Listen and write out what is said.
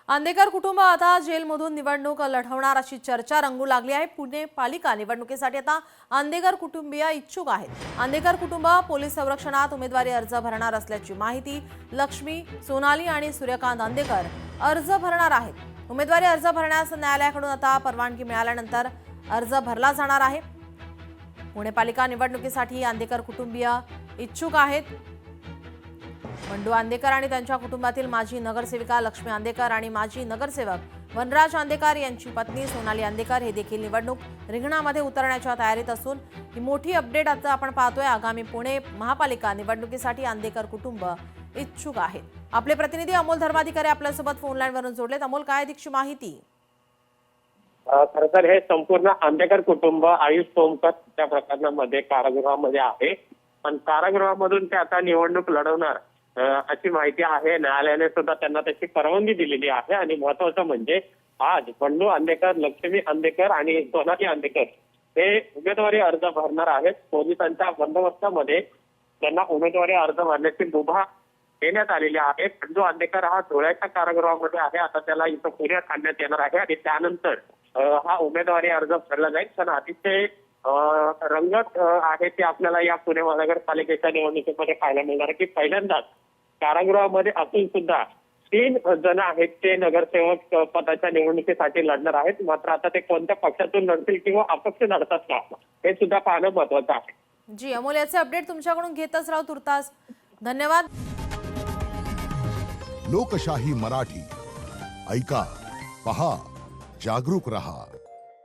आंदेकर कुटुंब आता जेलमधून निवडणूक लढवणार अशी चर्चा रंगू लागली आहे। पुणे पालिका निवडणुकीसाठी आता आंदेकर कुटुंबीय इच्छुक आहेत। आंदेकर कुटुंब पोलीस संरक्षणात उमेदवारी अर्ज भरणार असल्याची माहिती लक्ष्मी, सोनाली आणि सूर्यकांत आंदेकर अर्ज भरणार आहेत। उमेदवारी अर्ज भरण्यास न्यायालयाकडून आता परवानगी मिळाल्यानंतर अर्ज भरला जाणार आहे। पुणे पालिका निवडणुकीसाठी आंदेकर कुटुंबीय इच्छुक आहेत। मंडू आंदेकर आणि त्यांच्या कुटुंबातील माजी नगरसेविका लक्ष्मी आंदेकर आणि माजी नगरसेवक वनराज आंदेकर यांची पत्नी सोनाली आंदेकर हे देखील निवडणूक रिंगणामध्ये उतरण्याच्या तयारीत असून ही मोठी अपडेट आता आपण पाहतोय। आगामी पुणे महापालिका निवडणुकीसाठी आंदेकर कुटुंब इच्छुक आहेत। आपले प्रतिनिधी अमोल धर्माधिकारी आपल्यासोबत फोन लाईन वरून जोडलेत। अमोल, काय अधिकची माहिती? खरं तर हे संपूर्ण आंदेकर कुटुंब आयुष सोमकर त्या प्रकरणामध्ये कारागृहामध्ये आहे, पण कारागृहामधून ते आता निवडणूक लढवणार अशी माहिती आहे। न्यायालयाने सुद्धा त्यांना त्याची परवानगी दिलेली आहे आणि महत्वाचं म्हणजे आज बंडू आंदेकर, लक्ष्मी आंदेकर आणि सोनाली आंदेकर हे उमेदवारी अर्ज भरणार आहेत। पोलिसांच्या बंदोबस्तामध्ये त्यांना उमेदवारी अर्ज भरण्याची मुभा देण्यात आलेली आहे। बंडू आंदेकर हा धुळ्याच्या कारागृहामध्ये आहे, आता त्याला इथं पुण्यात आणण्यात येणार आहे आणि त्यानंतर हा उमेदवारी अर्ज भरला जाईल। पण अतिशय रंगत आहे ते आपल्याला या पुणे महानगरपालिकेच्या निवडणुकीमध्ये पाहायला मिळणार की पहिल्यांदाच कारागृहामध्ये असून सुद्धा 3 जण आहेत ते नगरसेवक पदाच्या निवडणुकीसाठी लढणार आहेत। मात्र आता ते कोणत्या पक्षातून लढतील किंवा अपक्ष लढतात का हे सुद्धा पाहणं महत्वाचं आहे। जी अमोल, याचे अपडेट तुमच्याकडून घेतच राहू तुर्तास। धन्यवाद। लोकशाही मराठी ऐका, पहा, जागरूक रहा।